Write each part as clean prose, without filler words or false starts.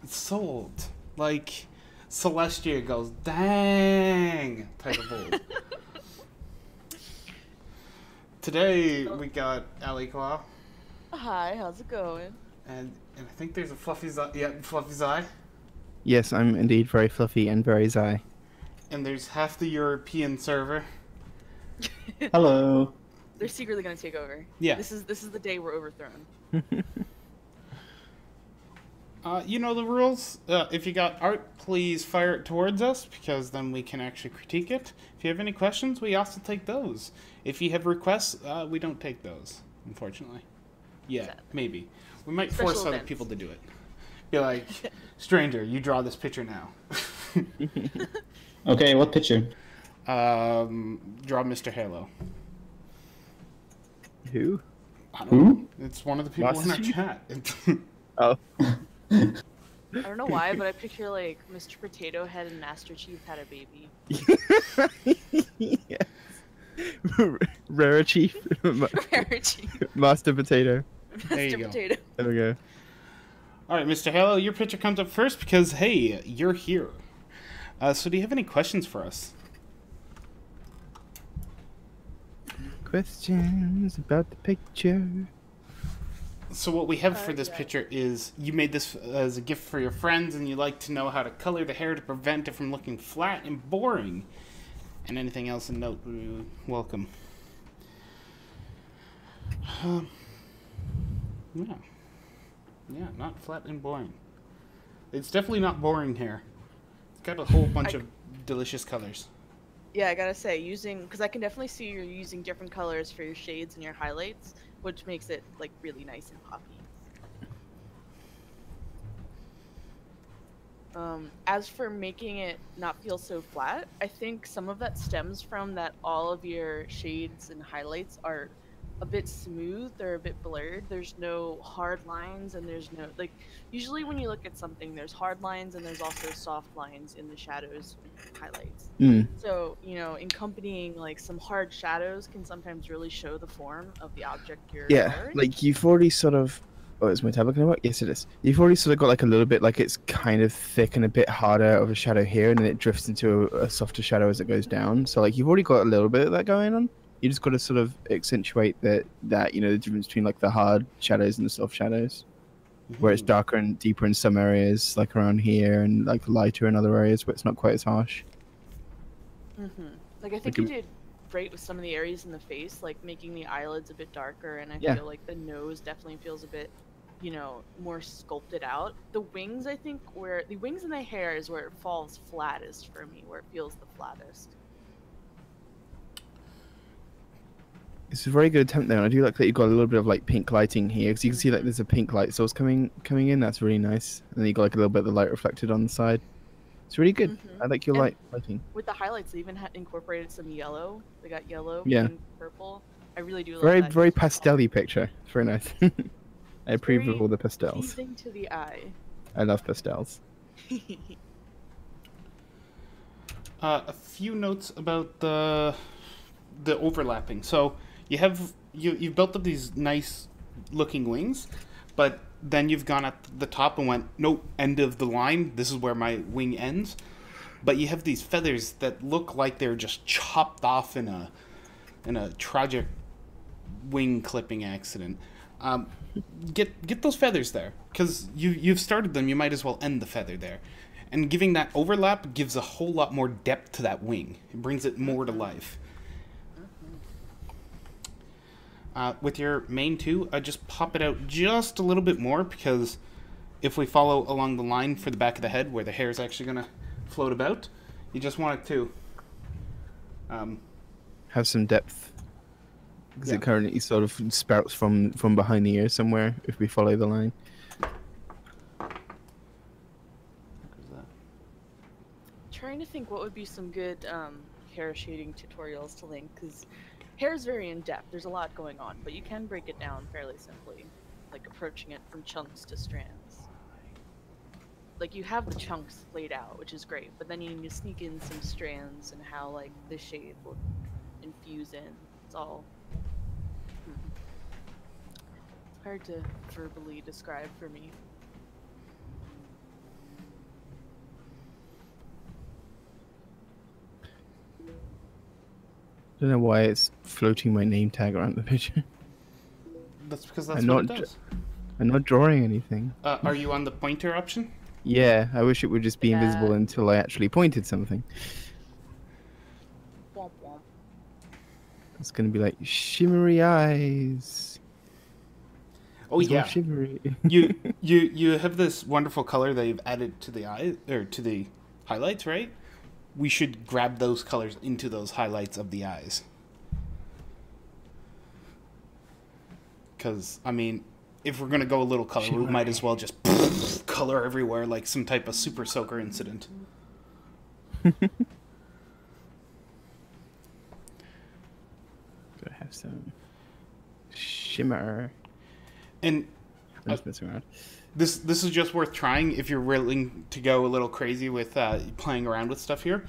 Sold. Like, Celestia goes, dang, type of bold. Today, we got Aliqua. Hi, how's it going? And I think there's a Fluffy's eye. Yeah, Fluffy's eye. Yes, I'm indeed very fluffy and very Zai. And there's half the European server. Hello. They're secretly gonna take over. Yeah. This is the day we're overthrown. You know the rules. If you got art, please fire it towards us, because then we can actually critique it. If you have any questions, we also take those. If you have requests, we don't take those, unfortunately. Yeah, Sadly. maybe. We might Special force other events. people to do it. Be like, stranger, you draw this picture now. Okay, what picture? Draw Mr. Halo. Who? I don't Who? know. It's one of the people in our Master Chief? chat. Oh. I don't know why, but I picture like Mr. Potato Head and Master Chief had a baby. Yes. Rara Chief. Master Chief. Master Potato. There you Mr. go. Potato. There we go. All right, Mr. Halo, your picture comes up first because, hey, you're here. So do you have any questions for us? Questions about the picture. So what we have for this yeah. picture is you made this as a gift for your friends, and you like to know how to color the hair to prevent it from looking flat and boring. And anything else in note, welcome. Yeah. Yeah, not flat and boring. It's definitely not boring hair. It's got a whole bunch of delicious colors. Yeah, I gotta say, because I can definitely see you're using different colors for your shades and your highlights, which makes it like really nice and poppy. As for making it not feel so flat, I think some of that stems from that all of your shades and highlights are a bit smooth, they're a bit blurred. There's no hard lines, and there's no, like, usually when you look at something, there's hard lines and there's also soft lines in the shadows and highlights. Mm. So, accompanying like some hard shadows can sometimes really show the form of the object you're Yeah, coloring. like you've already sort of. Oh, is my tablet gonna work? Yes, it is. You've already sort of got like a little bit, like it's kind of thick and a bit harder of a shadow here, and then it drifts into a softer shadow as it goes down. So like you've already got a little bit of that going on. You just got to sort of accentuate that the difference between like the hard shadows and the soft shadows, where it's darker and deeper in some areas, like around here, and like lighter in other areas where it's not quite as harsh. Like I think you did great with some of the areas in the face, like making the eyelids a bit darker, and I feel like the nose definitely feels a bit, more sculpted out. The wings, I think, where the wings and the hair is where it falls flattest for me, where it feels the flattest. It's a very good attempt there, and I do like that you've got a little bit of like pink lighting here, because you can see like there's a pink light source coming in. That's really nice, and then you got like a little bit of the light reflected on the side. It's really good. I like your lighting. With the highlights, they even incorporated some yellow. They got yellow, Yeah. pink, purple. I really do love Very that. very pastel-y picture. It's very nice. I approve of all the pastels. Pleasing to the eye. I love pastels. A few notes about the overlapping. So you've built up these nice looking wings, but then you've gone at the top and went, nope, end of the line. This is where my wing ends. But you have these feathers that look like they're just chopped off in a tragic wing clipping accident. Get those feathers there, because you've started them. You might as well end the feather there, and giving that overlap gives a whole lot more depth to that wing. It brings it more to life. With your main two, just pop it out just a little bit more, because if we follow along the line for the back of the head where the hair is actually going to float about, you just want it to Have some depth, because it currently sort of sprouts from behind the ear somewhere if we follow the line. Trying to think what would be some good hair shading tutorials to link, because hair is very in-depth. There's a lot going on, but you can break it down fairly simply, like approaching it from chunks to strands. Like, you have the chunks laid out, which is great, but then you need to sneak in some strands and how like the shade will infuse in. It's all it's hard to verbally describe for me. don't know why it's floating my name tag around the picture. That's because that's I'm what not it does. I'm not drawing anything. Are you on the pointer option? Yeah, I wish it would just be invisible until I actually pointed something. Womp womp. It's gonna be like shimmery eyes. Oh It's all yeah. shimmery. You have this wonderful color that you've added to the eye or to the highlights, right? We should grab those colors into those highlights of the eyes. Because, I mean, if we're going to go a little color, we might as well just color everywhere like some type of super soaker incident. Do I have some shimmer? And I'm just messing around. this is just worth trying if you're willing to go a little crazy with playing around with stuff here.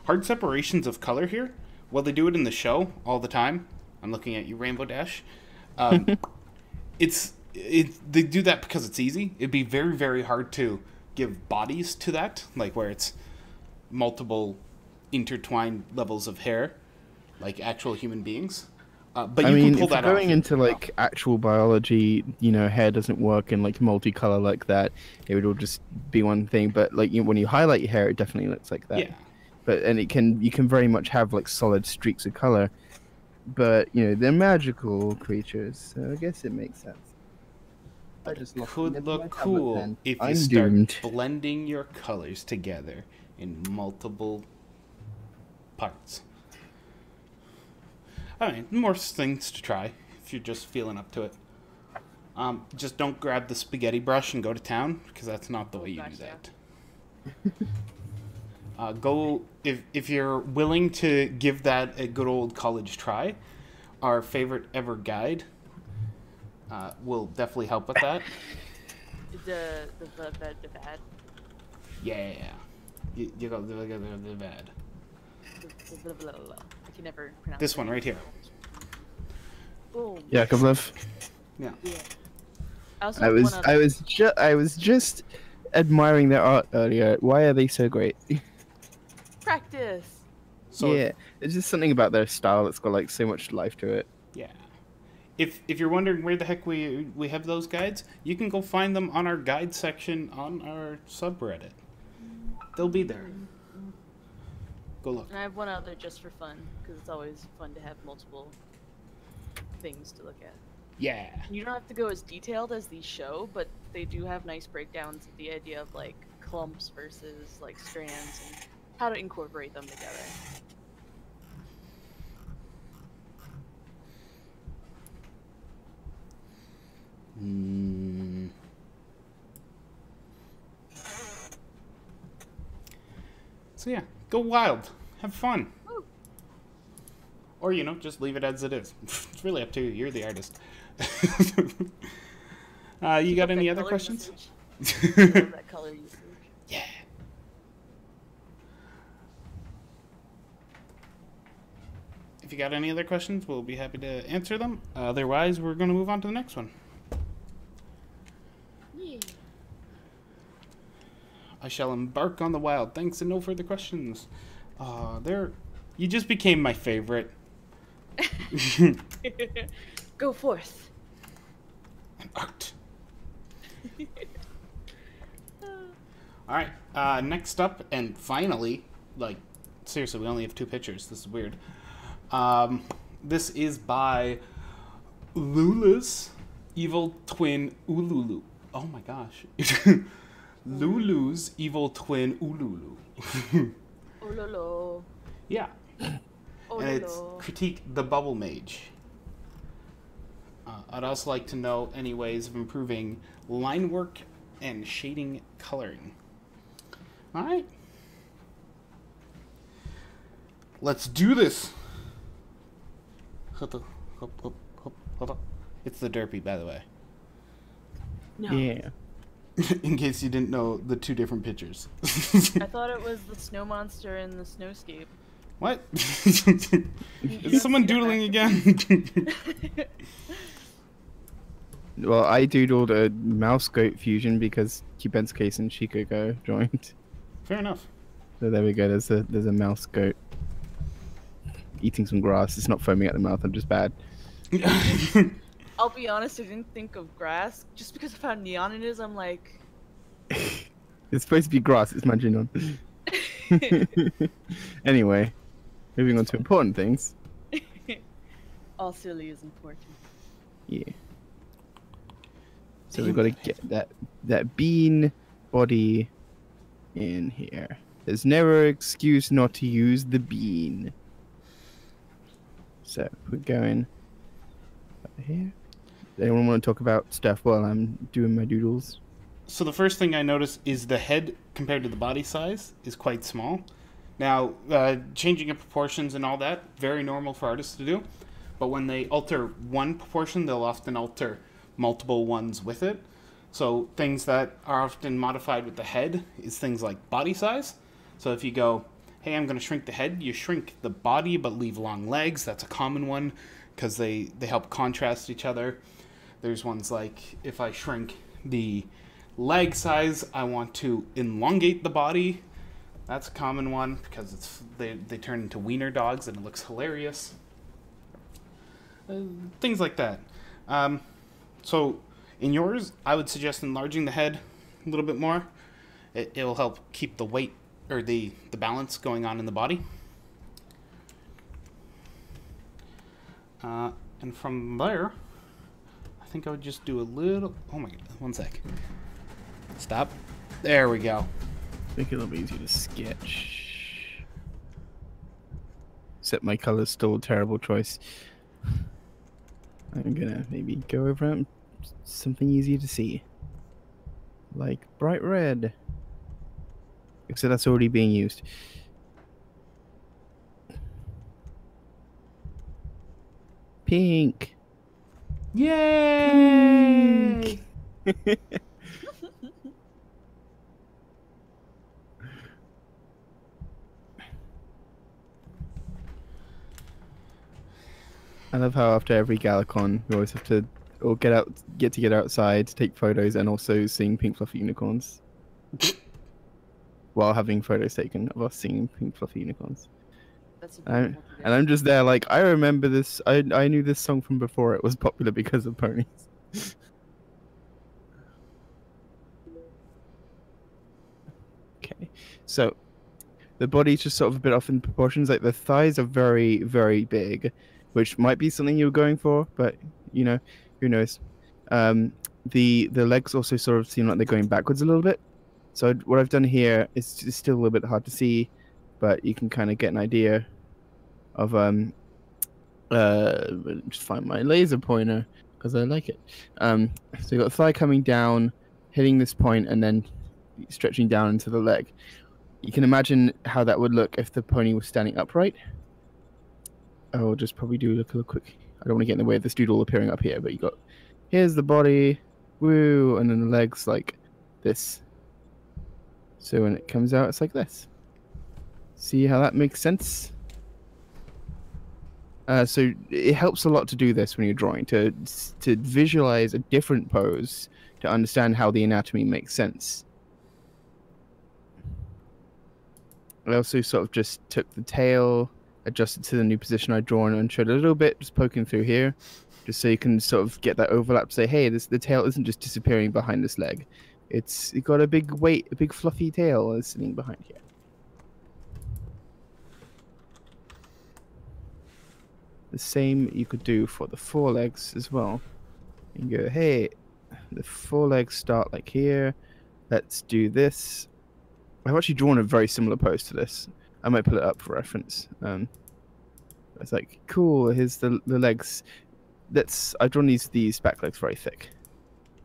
Hard separations of color here, well, they do it in the show all the time. I'm looking at you, Rainbow Dash. They do that because it's easy. It'd be very, very hard to give bodies to that, like where it's multiple intertwined levels of hair, like actual human beings. But I you mean, can pull if that you're going off. into like actual biology, you know, hair doesn't work in like multicolor like that. It would all just be one thing. But like when you highlight your hair, it definitely looks like that. Yeah. But you can very much have like solid streaks of color. But you know, they're magical creatures, so I guess it makes sense. I just Could look cool if you start blending your colors together in multiple parts. Alright, more things to try if you're just feeling up to it. Just don't grab the spaghetti brush and go to town, because that's not the way you do that. Go if you're willing to give that a good old college try. Our favorite ever guide will definitely help with that. The bad. Yeah, you go the bad. I can never pronounce This one right here. Boom. Yakovlev. Yeah. Yeah. I was just admiring their art earlier. Why are they so great? Practice. So yeah, it's just something about their style that's got like so much life to it. yeah. If you're wondering where the heck we have those guides, you can go find them on our guide section on our subreddit. They'll be there. Go look. And I have one other just for fun, because it's always fun to have multiple things to look at. Yeah. You don't have to go as detailed as these show, but they do have nice breakdowns of the idea of like clumps versus like strands and how to incorporate them together. So yeah, go wild. Have fun. Woo. Or, you know, just leave it as it is. It's really up to you. You're the artist. You got any other questions? I love that color usage. Yeah. If you got any other questions, we'll be happy to answer them. Otherwise, we're going to move on to the next one. Yeah. I shall embark on the wild. Thanks and no further questions. You just became my favorite. Go forth. Art. Alright, next up, and finally, like, seriously, we only have 2 pictures. This is weird. This is by Lulu's evil twin Ululu. Oh my gosh. Lulu's evil twin Ululu. Ololo. Yeah. And it's Critique the Bubble Mage. I'd also like to know any ways of improving line work and shading coloring. Alright. Let's do this. It's the Derpy, by the way. No. Yeah. In case you didn't know the 2 different pictures. I thought it was the snow monster and the snowscape. What? Is someone doodling again? Well, I doodled a mouse goat fusion because Cuben's case and Chico joined. Fair enough. So there we go. There's a mouse goat. eating some grass. It's not foaming at the mouth. I'm just bad. I'll be honest, I didn't think of grass. Just because of how neon it is, I'm like... It's supposed to be grass. It's munching on. Anyway, moving on to important things. All silly is important. Yeah. So we've got to get that bean body in here. There's never an excuse not to use the bean. So we're going over here. Anyone want to talk about stuff while I'm doing my doodles? So the first thing I noticed is the head compared to the body size is quite small. Now, changing of proportions and all that, very normal for artists to do. But when they alter one proportion, they'll often alter multiple ones with it. So things that are often modified with the head is things like body size. So if you go, hey, I'm going to shrink the head, you shrink the body but leave long legs. That's a common one because they help contrast each other. There's ones like, if I shrink the leg size, I want to elongate the body. That's a common one because they turn into wiener dogs and it looks hilarious. Things like that. So in yours, I would suggest enlarging the head a little bit more. It'll help keep the weight or the balance going on in the body. And from there, I think I would just do a little... Oh my god, one sec. Stop. There we go. Make it a little bit easier to sketch. Except my color's still a terrible choice. I'm gonna maybe go over something easier to see. Like bright red. Except that's already being used. Pink. Yay! Pink. I love how after every Galacon, we always have to get to get outside to take photos and also sing Pink Fluffy Unicorns. While having photos taken of us singing Pink Fluffy Unicorns. That's And I'm just there like, I remember this, I knew this song from before it was popular because of ponies. Okay, so the body's just sort of a bit off in proportions, like the thighs are very, very big, which might be something you were going for, but you know, who knows. The legs also sort of seem like they're going backwards a little bit. So what I've done here is still a little bit hard to see, but you can kind of get an idea of just find my laser pointer because I like it. So you got the thigh coming down, hitting this point, and then stretching down into the leg. You can imagine how that would look if the pony was standing upright. I'll just probably do a little quick. I don't want to get in the way of this doodle appearing up here, but you got here's the body, woo, and then the legs like this. So when it comes out, it's like this. See how that makes sense? So it helps a lot to do this when you're drawing, to visualize a different pose, to understand how the anatomy makes sense. I also sort of just took the tail, adjusted to the new position I'd drawn, and showed a little bit, just poking through here, just so you can sort of get that overlap to say, hey, the tail isn't just disappearing behind this leg. It got a big weight, a big fluffy tail is sitting behind here. The same you could do for the forelegs as well. You can go, hey, the forelegs start like here. Let's do this. I've actually drawn a very similar pose to this. I might pull it up for reference. It's like, cool, here's the legs. I've drawn these back legs very thick.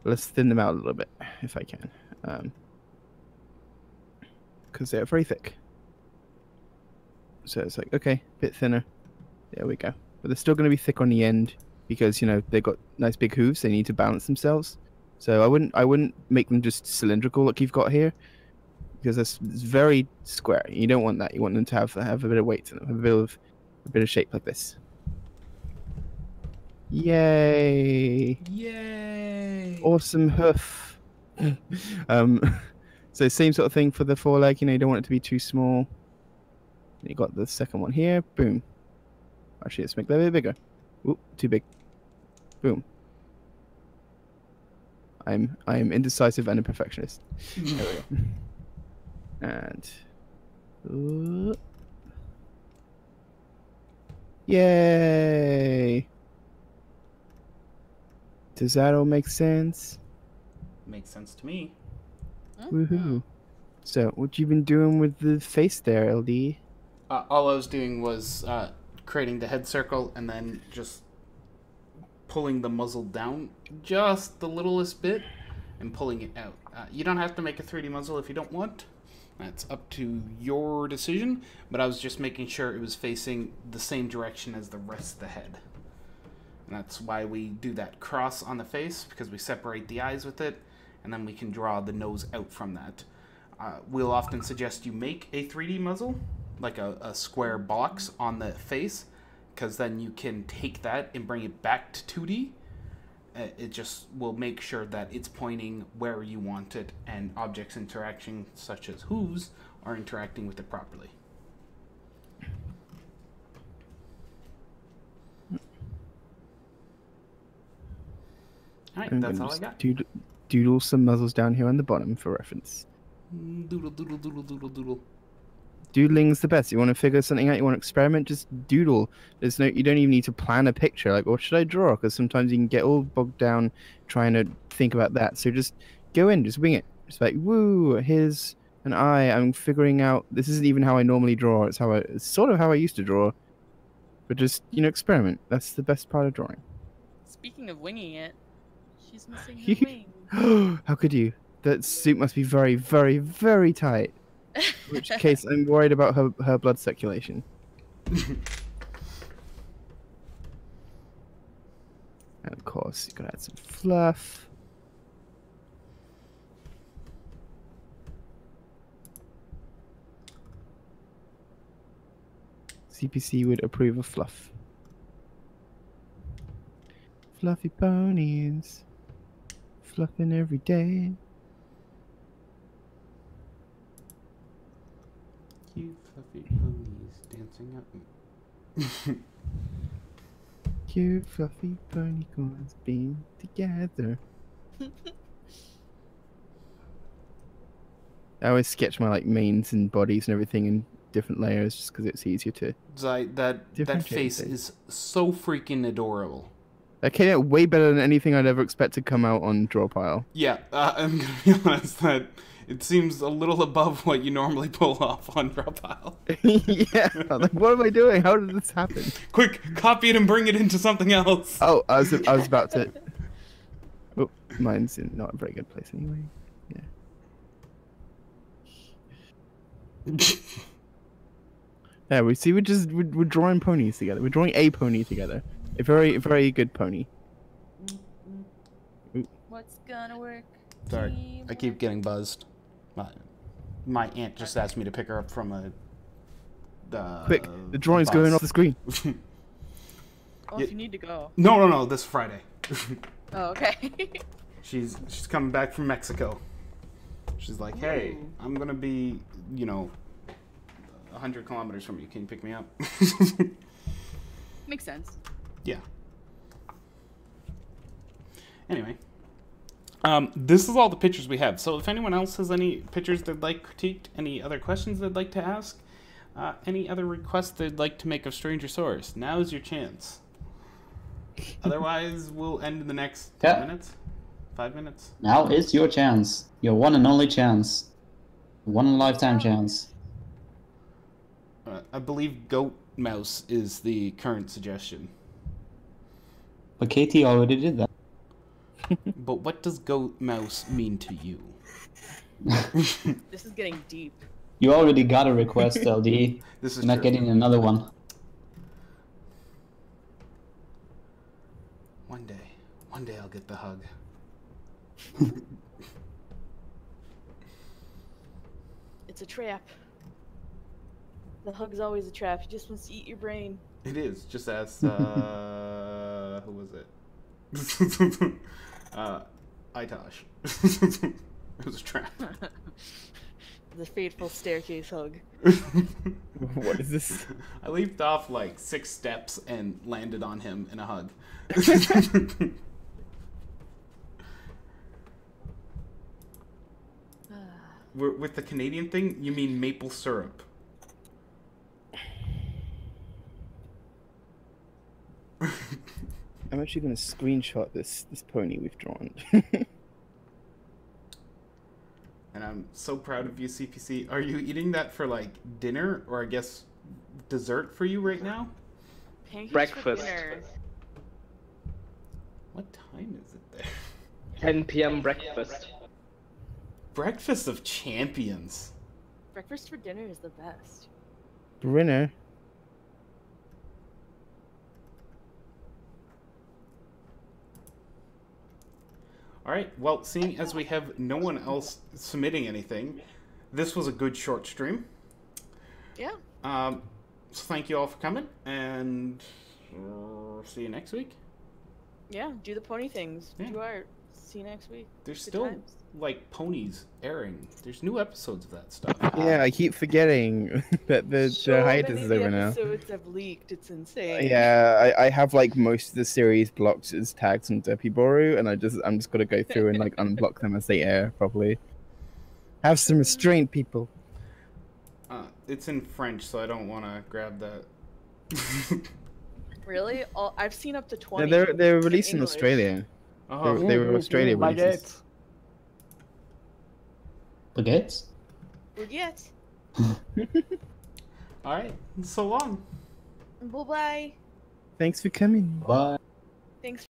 Let's thin them out a little bit, if I can. Because they're very thick. So it's like, okay, a bit thinner. There we go. But they're still going to be thick on the end because, you know, they've got nice big hooves. They need to balance themselves. So I wouldn't make them just cylindrical like you've got here. Because it's very square. You don't want that. You want them to have a bit of weight to them, a bit of shape like this. Yay! Yay! Awesome hoof. So same sort of thing for the foreleg. You know, you don't want it to be too small. You got the second one here. Boom. Actually, let's make that a bit bigger. Ooh, too big. Boom. I am indecisive and a perfectionist. There we go. And yay! Does that all make sense? Makes sense to me. Woohoo! So, what you been doing with the face there, LD? All I was doing was creating the head circle and then just pulling the muzzle down just the littlest bit and pulling it out. You don't have to make a 3D muzzle if you don't want. That's up to your decision, but I was just making sure it was facing the same direction as the rest of the head. And that's why we do that cross on the face, because we separate the eyes with it, and then we can draw the nose out from that. We'll often suggest you make a 3D muzzle, like a square box on the face, because then you can take that and bring it back to 2D. It just will make sure that it's pointing where you want it, and objects interacting, such as hooves, are interacting with it properly. Alright, that's all I got. Doodle some muzzles down here on the bottom for reference. Doodle, doodle, doodle, doodle, doodle. Doodling's the best. You want to figure something out, you want to experiment, just doodle. You don't even need to plan a picture. Like, what should I draw? Because sometimes you can get all bogged down trying to think about that. So just go in, just wing it. Just like, woo, here's an eye. I'm figuring out. This isn't even how I normally draw. It's sort of how I used to draw. But just, experiment. That's the best part of drawing. Speaking of winging it, she's missing her wing. How could you? That suit must be very, very, very tight. In which case, I'm worried about her blood circulation. And of course, you gotta add some fluff. CPC would approve of fluff. Fluffy ponies, fluffing every day. Cute fluffy ponies dancing up. Cute fluffy ponycorns being together. I always sketch my manes and bodies and everything in different layers just because it's easier to. That face is so freaking adorable. That came out way better than anything I'd ever expect to come out on Drawpile. Yeah, I'm gonna be honest that it seems a little above what you normally pull off on Drawpile. Yeah, like, what am I doing? How did this happen? Quick, copy it and bring it into something else. Oh, I was about to. Oh, mine's in not a very good place anyway. Yeah. Yeah, we're drawing ponies together. We're drawing a pony together. A very, very good pony. Ooh. What's gonna work? Sorry, I keep getting buzzed. My aunt just asked me to pick her up from Quick, the drawing's going off the screen. Oh, if you need to go. No, this Friday. Oh, okay. She's coming back from Mexico. She's like, hey, I'm gonna be, 100 kilometers from you. Can you pick me up? Makes sense. Yeah. Anyway. This is all the pictures we have. So if anyone else has any pictures they'd like critiqued, any other questions they'd like to ask, any other requests they'd like to make of Stranger Source, now is your chance. Otherwise, we'll end in the next 10 minutes. 5 minutes. Now is your chance. Your one and only chance. One in a lifetime chance. I believe goat mouse is the current suggestion. But Katie already did that. But what does goat mouse mean to you? This is getting deep. You already got a request, LD. This is You're not getting another one. One day I'll get the hug. It's a trap. The hug's always a trap. He just wants to eat your brain. It is. Just ask, who was it? Itosh. It was a trap. the fateful staircase hug. What is this? I leaped off like 6 steps and landed on him in a hug. With the Canadian thing, you mean maple syrup. I'm actually going to screenshot this pony we've drawn. And I'm so proud of you, CPC. Are you eating that for like dinner or I guess dessert for you right now? Pancakes for Breakfast. dinner. What time is it there? 10 p.m. breakfast. Breakfast of champions. Breakfast for dinner is the best. Brenner. All right. Well, seeing as we have no one else submitting anything, this was a good short stream. Yeah. So thank you all for coming, and see you next week. Yeah. Do the pony things. Yeah. Do art. See you next week. There's Good still times. like ponies airing. There's new episodes of that stuff. Yeah, I keep forgetting that the hiatus is over now. Episodes have leaked. It's insane. Yeah, I have like most of the series blocked as tags on Derpyboru, and I'm just gonna go through and like unblock them as they air properly. Have some restraint, people. It's in French, so I don't want to grab that. Really? I've seen up to 20. No, they're released in English. Australia. Oh, They were Australia releases. Baguettes? Baguette. all right. So long. Bye bye. Thanks for coming. Bye. Thanks.